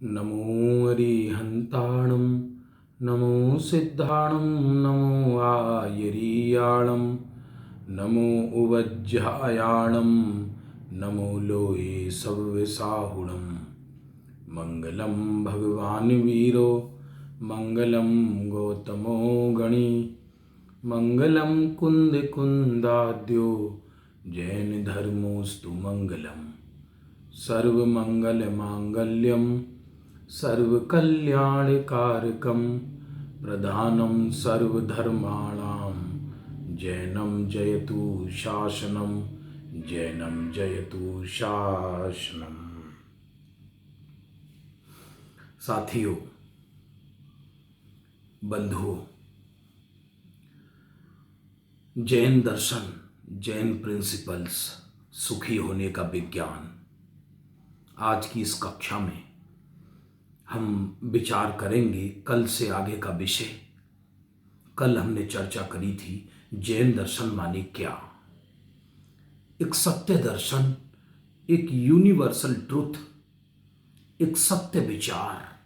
नमो अरिहन्ताणं नमो सिद्धाणं नमो आयरीयाणं नमो उवज्जायाणं नमो लोये सव्यसाहुणं। मंगलं भगवान् वीरो मंगलं गौतमो गणी मंगलं कुन्दकुन्दाद्यो जैन धर्मोस्तु मंगलम्। सर्वमंगलमांगल्यं सर्वकल्याणकारकं प्रधानं सर्वधर्माणां जैनं जयतु शासनं जैनं जयतु शासनम। साथियों, बंधुओं, जैन दर्शन, जैन प्रिंसिपल्स, सुखी होने का विज्ञान, आज की इस कक्षा में हम विचार करेंगे कल से आगे का विषय। कल हमने चर्चा करी थी जैन दर्शन माने क्या। एक सत्य दर्शन, एक यूनिवर्सल ट्रुथ, एक सत्य विचार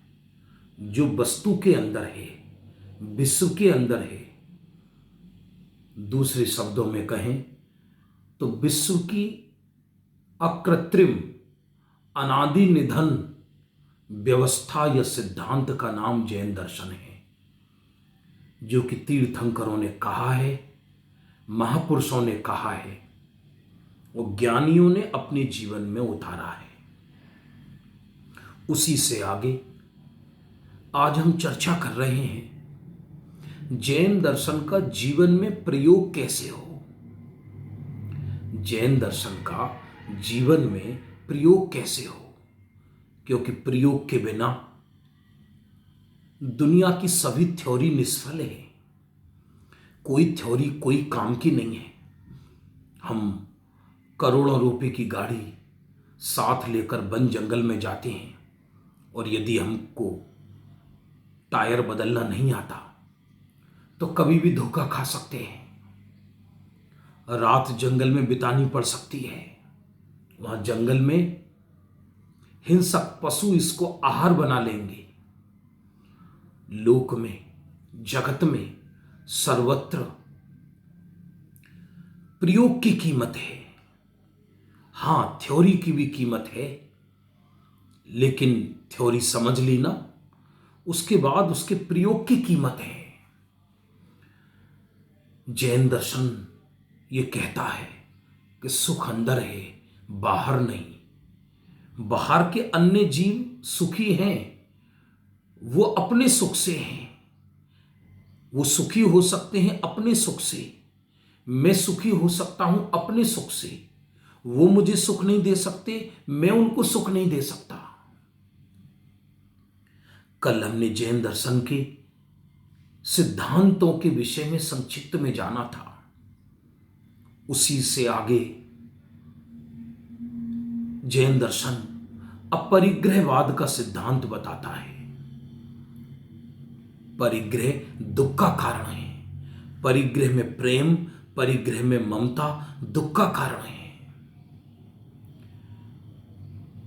जो वस्तु के अंदर है, विश्व के अंदर है। दूसरे शब्दों में कहें तो विश्व की अकृत्रिम अनादि निधन व्यवस्था या सिद्धांत का नाम जैन दर्शन है, जो कि तीर्थंकरों ने कहा है, महापुरुषों ने कहा है और ज्ञानियों ने अपने जीवन में उतारा है। उसी से आगे आज हम चर्चा कर रहे हैं जैन दर्शन का जीवन में प्रयोग कैसे हो। जैन दर्शन का जीवन में प्रयोग कैसे हो, क्योंकि प्रयोग के बिना दुनिया की सभी थ्योरी निष्फल है। कोई थ्योरी कोई काम की नहीं है। हम करोड़ों रुपए की गाड़ी साथ लेकर वन जंगल में जाते हैं और यदि हमको टायर बदलना नहीं आता तो कभी भी धोखा खा सकते हैं। रात जंगल में बितानी पड़ सकती है। वहां जंगल में हिंसक पशु इसको आहार बना लेंगे। लोक में, जगत में सर्वत्र प्रयोग की कीमत है। हां, थ्योरी की भी कीमत है, लेकिन थ्योरी समझ ली ना, उसके बाद उसके प्रयोग की कीमत है। जैन दर्शन ये कहता है कि सुख अंदर है, बाहर नहीं। बाहर के अन्य जीव सुखी हैं, वो अपने सुख से हैं। वो सुखी हो सकते हैं अपने सुख से। मैं सुखी हो सकता हूं अपने सुख से। वो मुझे सुख नहीं दे सकते, मैं उनको सुख नहीं दे सकता। कल हमने जैन दर्शन के सिद्धांतों के विषय में संक्षिप्त में जाना था। उसी से आगे जैन दर्शन अपरिग्रहवाद का सिद्धांत बताता है। परिग्रह दुख का कारण है। परिग्रह में प्रेम, परिग्रह में ममता दुख का कारण है।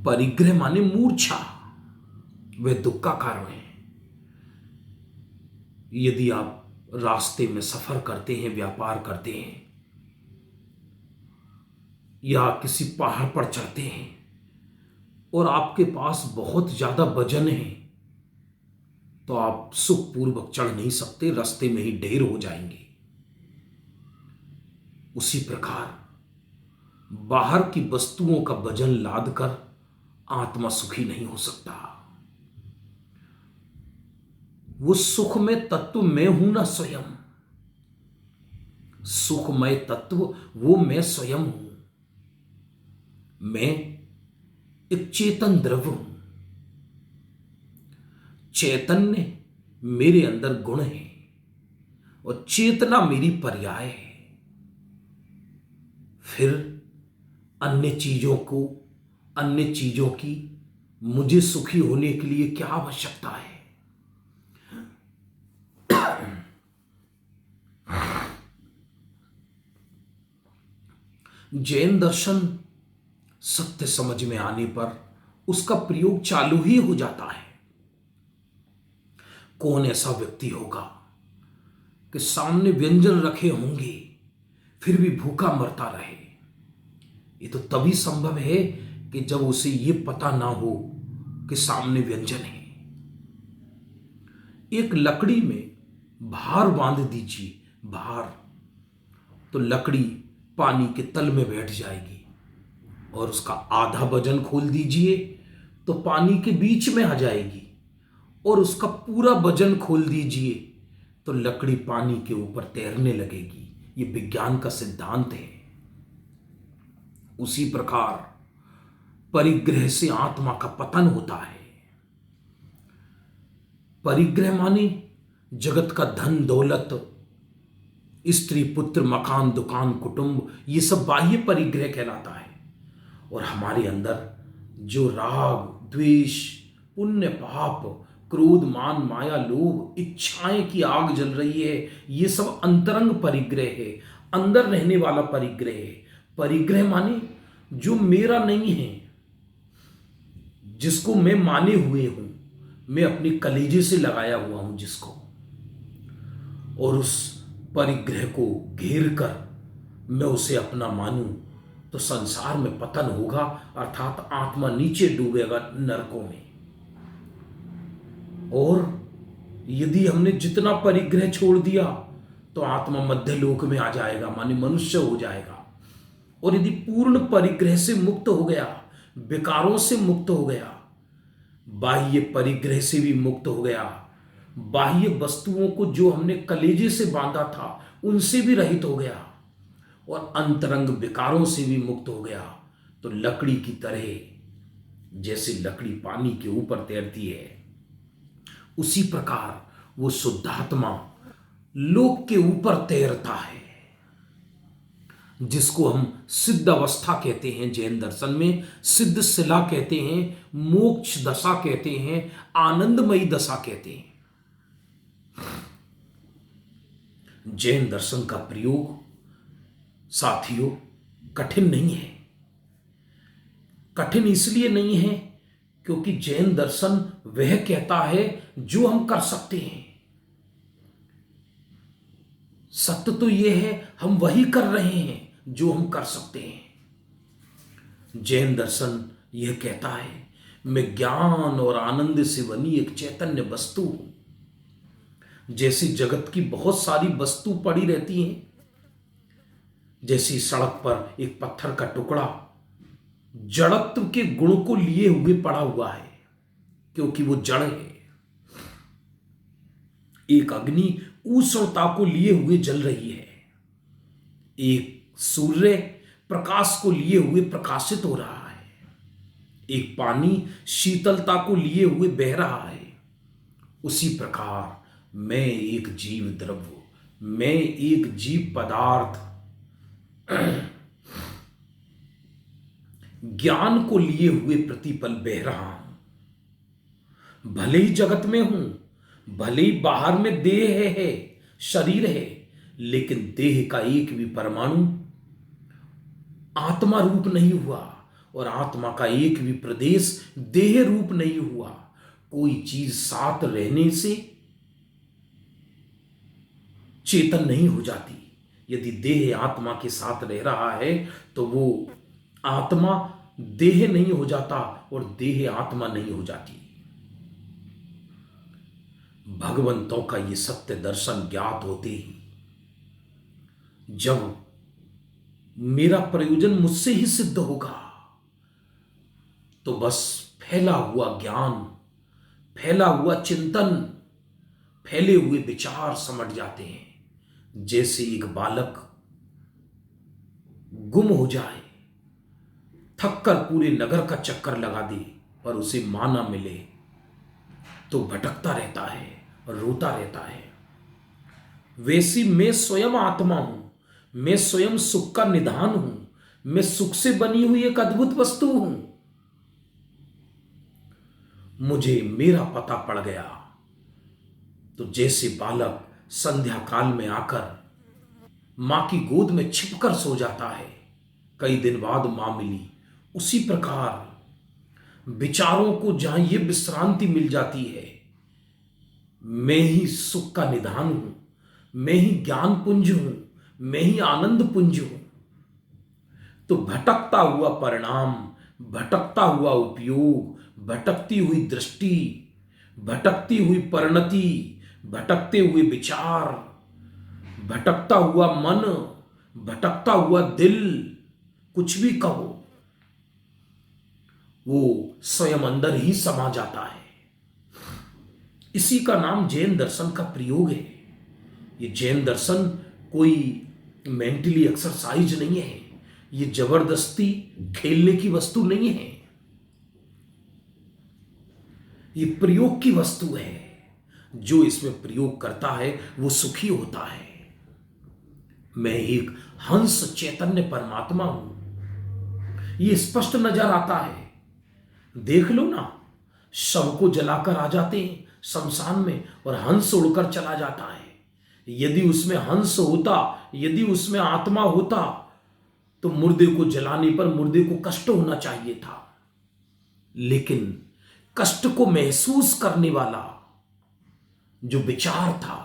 परिग्रह माने मूर्छा, वह दुख का कारण है। यदि आप रास्ते में सफर करते हैं, व्यापार करते हैं या किसी पहाड़ पर चढ़ते हैं और आपके पास बहुत ज्यादा वजन है, तो आप सुखपूर्वक चढ़ नहीं सकते, रास्ते में ही ढेर हो जाएंगे। उसी प्रकार बाहर की वस्तुओं का वजन लाद कर आत्मा सुखी नहीं हो सकता। वो सुखमय तत्व मैं हूं ना स्वयं। सुखमय तत्व वो मैं स्वयं हूं। मैं एक चेतन द्रव्य हूं। चैतन्य मेरे अंदर गुण है और चेतना मेरी पर्याय है। फिर अन्य चीजों की मुझे सुखी होने के लिए क्या आवश्यकता है। जैन दर्शन सत्य समझ में आने पर उसका प्रयोग चालू ही हो जाता है। कौन ऐसा व्यक्ति होगा कि सामने व्यंजन रखे होंगे फिर भी भूखा मरता रहे? ये तो तभी संभव है कि जब उसे ये पता ना हो कि सामने व्यंजन है। एक लकड़ी में भार बांध दीजिए, भार, तो लकड़ी पानी के तल में बैठ जाएगी, और उसका आधा वजन खोल दीजिए तो पानी के बीच में आ जाएगी, और उसका पूरा वजन खोल दीजिए तो लकड़ी पानी के ऊपर तैरने लगेगी। ये विज्ञान का सिद्धांत है। उसी प्रकार परिग्रह से आत्मा का पतन होता है। परिग्रह माने जगत का धन दौलत, स्त्री पुत्र मकान दुकान कुटुंब, ये सब बाह्य परिग्रह कहलाता है। और हमारे अंदर जो राग द्वेष पुण्य पाप क्रोध मान माया लोभ इच्छाएं की आग जल रही है, ये सब अंतरंग परिग्रह है, अंदर रहने वाला परिग्रह है। परिग्रह माने जो मेरा नहीं है, जिसको मैं माने हुए हूं, मैं अपने कलेजे से लगाया हुआ हूं जिसको, और उस परिग्रह को घेर कर मैं उसे अपना मानूं तो संसार में पतन होगा, अर्थात आत्मा नीचे डूबेगा नरकों में। और यदि हमने जितना परिग्रह छोड़ दिया तो आत्मा मध्य लोक में आ जाएगा, माने मनुष्य हो जाएगा। और यदि पूर्ण परिग्रह से मुक्त हो गया, विकारों से मुक्त हो गया, बाह्य परिग्रह से भी मुक्त हो गया, बाह्य वस्तुओं को जो हमने कलेजे से बांधा था उनसे भी रहित हो गया, और अंतरंग विकारों से भी मुक्त हो गया, तो लकड़ी की तरह, जैसे लकड़ी पानी के ऊपर तैरती है, उसी प्रकार वो शुद्धात्मा लोक के ऊपर तैरता है, जिसको हम सिद्ध अवस्था कहते हैं। जैन दर्शन में सिद्ध शिला कहते हैं, मोक्ष दशा कहते हैं, आनंदमयी दशा कहते हैं। जैन दर्शन का प्रयोग साथियों कठिन नहीं है। कठिन इसलिए नहीं है क्योंकि जैन दर्शन वह कहता है जो हम कर सकते हैं। सत्य तो यह है हम वही कर रहे हैं जो हम कर सकते हैं। जैन दर्शन यह कहता है मैं ज्ञान और आनंद से बनी एक चैतन्य वस्तु हूं। जैसे जगत की बहुत सारी वस्तु पड़ी रहती हैं, जैसी सड़क पर एक पत्थर का टुकड़ा जड़त्व के गुण को लिए हुए पड़ा हुआ है क्योंकि वो जड़ है। एक अग्नि उष्णता को लिए हुए जल रही है, एक सूर्य प्रकाश को लिए हुए प्रकाशित हो रहा है, एक पानी शीतलता को लिए हुए बह रहा है। उसी प्रकार मैं एक जीव द्रव्य, मैं एक जीव पदार्थ ज्ञान को लिए हुए प्रतिपल बह रहा हूं। भले ही जगत में हूं, भले ही बाहर में देह है, शरीर है, लेकिन देह का एक भी परमाणु आत्मा रूप नहीं हुआ, और आत्मा का एक भी प्रदेश देह रूप नहीं हुआ। कोई चीज साथ रहने से चेतन नहीं हो जाती। यदि देह आत्मा के साथ रह रहा है तो वो आत्मा देह नहीं हो जाता और देह आत्मा नहीं हो जाती। भगवंतों का ये सत्य दर्शन ज्ञात होते ही जब मेरा प्रयोजन मुझसे ही सिद्ध होगा तो बस फैला हुआ ज्ञान, फैला हुआ चिंतन, फैले हुए विचार समझ जाते हैं। जैसे एक बालक गुम हो जाए, थक कर पूरे नगर का चक्कर लगा दे पर उसे मां ना मिले तो भटकता रहता है और रोता रहता है। वैसी मैं स्वयं आत्मा हूं, मैं स्वयं सुख का निधान हूं, मैं सुख से बनी हुई एक अद्भुत वस्तु हूं। मुझे मेरा पता पड़ गया तो जैसे बालक संध्या काल में आकर मां की गोद में छिपकर सो जाता है, कई दिन बाद मां मिली, उसी प्रकार विचारों को जहां ये विश्रांति मिल जाती है, मैं ही सुख का निधान हूं, मैं ही ज्ञान पुंज हूं, मैं ही आनंद पुंज हूं, तो भटकता हुआ परिणाम, भटकता हुआ उपयोग, भटकती हुई दृष्टि, भटकती हुई परिणति, भटकते हुए विचार, भटकता हुआ मन, भटकता हुआ दिल, कुछ भी कहो, वो स्वयं अंदर ही समा जाता है। इसी का नाम जैन दर्शन का प्रयोग है। ये जैन दर्शन कोई मेंटली एक्सरसाइज नहीं है, ये जबरदस्ती खेलने की वस्तु नहीं है, ये प्रयोग की वस्तु है। जो इसमें प्रयोग करता है वो सुखी होता है। मैं एक हंस चैतन्य परमात्मा हूं, ये स्पष्ट नजर आता है। देख लो ना, शव को जलाकर आ जाते हैं शमशान में और हंस उड़कर चला जाता है। यदि उसमें हंस होता, यदि उसमें आत्मा होता, तो मुर्दे को जलाने पर मुर्दे को कष्ट होना चाहिए था। लेकिन कष्ट को महसूस करने वाला जो विचार था,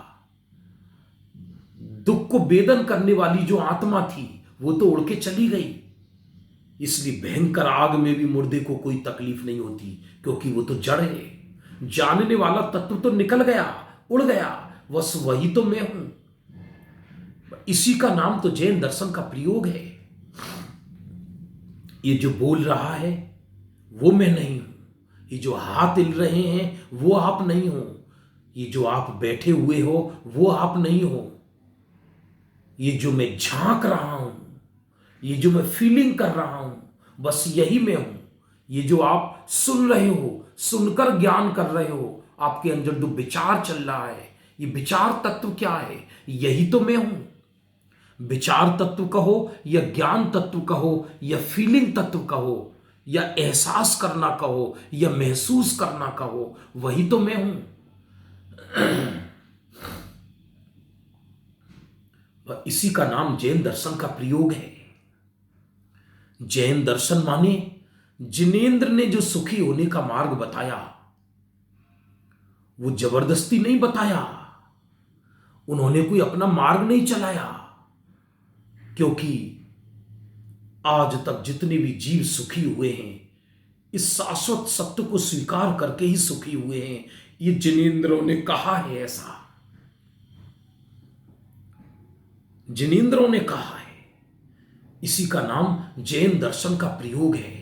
दुख को वेदन करने वाली जो आत्मा थी, वो तो उड़ के चली गई। इसलिए भयंकर आग में भी मुर्दे को कोई तकलीफ नहीं होती, क्योंकि वो तो जड़ है। जानने वाला तत्व तो निकल गया, उड़ गया, बस वही तो मैं हूं। इसी का नाम तो जैन दर्शन का प्रयोग है। ये जो बोल रहा है वो मैं नहीं हूं, ये जो हाथ हिल रहे हैं वो आप नहीं हो, ये जो आप बैठे हुए हो वो आप नहीं हो, ये जो मैं झांक रहा हूं, ये जो मैं फीलिंग कर रहा हूं, बस यही मैं हूं। ये जो आप सुन रहे हो, सुनकर ज्ञान कर रहे हो, आपके अंदर जो विचार चल रहा है, ये विचार तत्व क्या है? यही तो मैं हूं। विचार तत्व कहो या ज्ञान तत्व कहो या फीलिंग तत्व कहो या एहसास करना कहो या महसूस करना कहो, वही तो मैं हूं। इसी का नाम जैन दर्शन का प्रयोग है। जैन दर्शन माने जिनेंद्र ने जो सुखी होने का मार्ग बताया, वो जबरदस्ती नहीं बताया, उन्होंने कोई अपना मार्ग नहीं चलाया। क्योंकि आज तक जितने भी जीव सुखी हुए हैं, इस शाश्वत सत्य को स्वीकार करके ही सुखी हुए हैं। ये जिनेंद्रों ने कहा है, ऐसा जिनेंद्रों ने कहा है। इसी का नाम जैन दर्शन का प्रयोग है।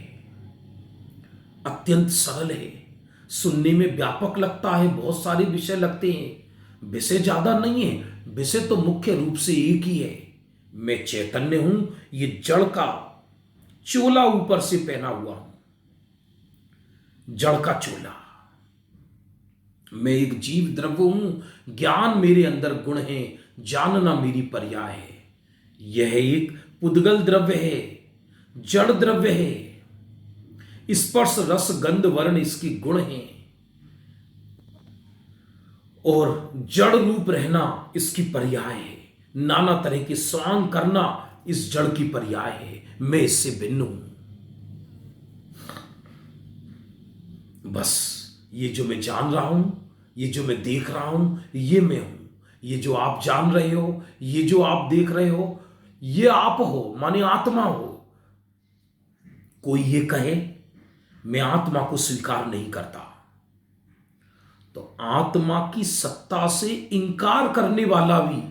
अत्यंत सरल है, सुनने में व्यापक लगता है, बहुत सारे विषय लगते हैं, विषय ज्यादा नहीं है, विषय तो मुख्य रूप से एक ही है। मैं चैतन्य हूं, ये जड़ का चोला ऊपर से पहना हुआ हूं, जड़ का चोला। मैं एक जीव द्रव्य हूं, ज्ञान मेरे अंदर गुण है, जानना मेरी पर्याय है। यह एक पुद्गल द्रव्य है, जड़ द्रव्य है। स्पर्श रस गंध वर्ण इसकी गुण है और जड़ रूप रहना इसकी पर्याय है। नाना तरह के स्वांग करना इस जड़ की पर्याय है। मैं इससे भिन्न हूं। बस ये जो मैं जान रहा हूं, ये जो मैं देख रहा हूं, ये मैं हूं। ये जो आप जान रहे हो, ये जो आप देख रहे हो, ये आप हो, माने आत्मा हो। कोई ये कहे मैं आत्मा को स्वीकार नहीं करता, तो आत्मा की सत्ता से इंकार करने वाला भी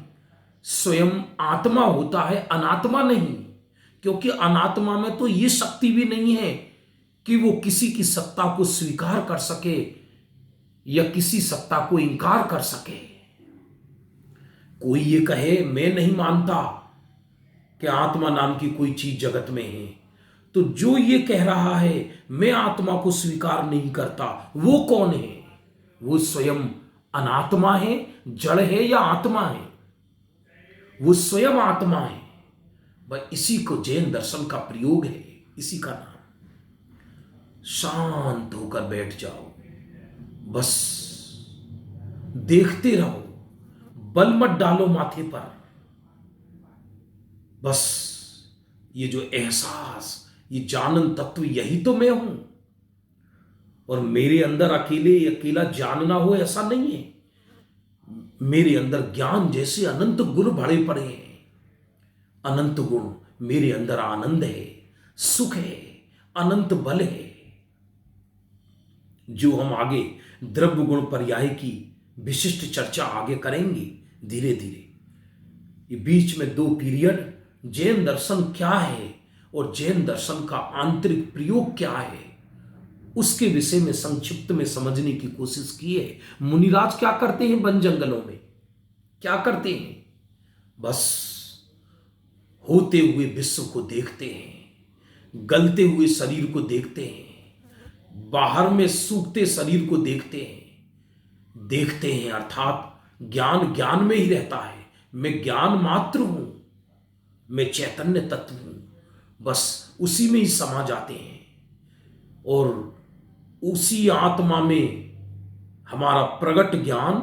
स्वयं आत्मा होता है, अनात्मा नहीं। क्योंकि अनात्मा में तो ये शक्ति भी नहीं है कि वो किसी की सत्ता को स्वीकार कर सके या किसी सत्ता को इंकार कर सके। कोई ये कहे मैं नहीं मानता कि आत्मा नाम की कोई चीज जगत में है, तो जो ये कह रहा है मैं आत्मा को स्वीकार नहीं करता, वो कौन है? वो स्वयं अनात्मा है, जड़ है या आत्मा है? वो स्वयं आत्मा है। बस इसी को जैन दर्शन का प्रयोग है, इसी का नाम। शांत होकर बैठ जाओ, बस देखते रहो, बल मत डालो माथे पर। बस ये जो एहसास, ये जानन तत्व, यही तो मैं हूं। और मेरे अंदर अकेले अकेला ज्ञान ना हो ऐसा नहीं है। मेरे अंदर ज्ञान जैसे अनंत गुण भरे पड़े हैं। अनंत गुण मेरे अंदर आनंद है, सुख है, अनंत बल है। जो हम आगे द्रव्य गुण पर्याय की विशिष्ट चर्चा आगे करेंगे धीरे धीरे। ये बीच में 2 पीरियड जैन दर्शन क्या है और जैन दर्शन का आंतरिक प्रयोग क्या है उसके विषय में संक्षिप्त में समझने की कोशिश की है। मुनिराज क्या करते हैं वन जंगलों में, क्या करते हैं? बस होते हुए विश्व को देखते हैं, गलते हुए शरीर को देखते हैं, बाहर में सूखते शरीर को देखते हैं। अर्थात ज्ञान ज्ञान में ही रहता है। मैं ज्ञान मात्र हूं, मैं चैतन्य तत्व हूं, बस उसी में ही समा जाते हैं। और उसी आत्मा में हमारा प्रगट ज्ञान,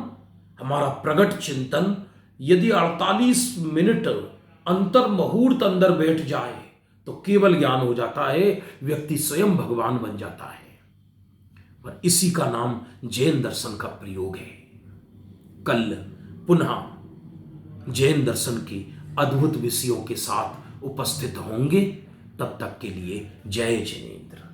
हमारा प्रगट चिंतन यदि 48 मिनट अंतर मुहूर्त अंदर बैठ जाए तो केवल ज्ञान हो जाता है, व्यक्ति स्वयं भगवान बन जाता है। पर इसी का नाम जैन दर्शन का प्रयोग है। कल पुनः जैन दर्शन के अद्भुत विषयों के साथ उपस्थित होंगे। तब तक के लिए जय जिनेन्द्र।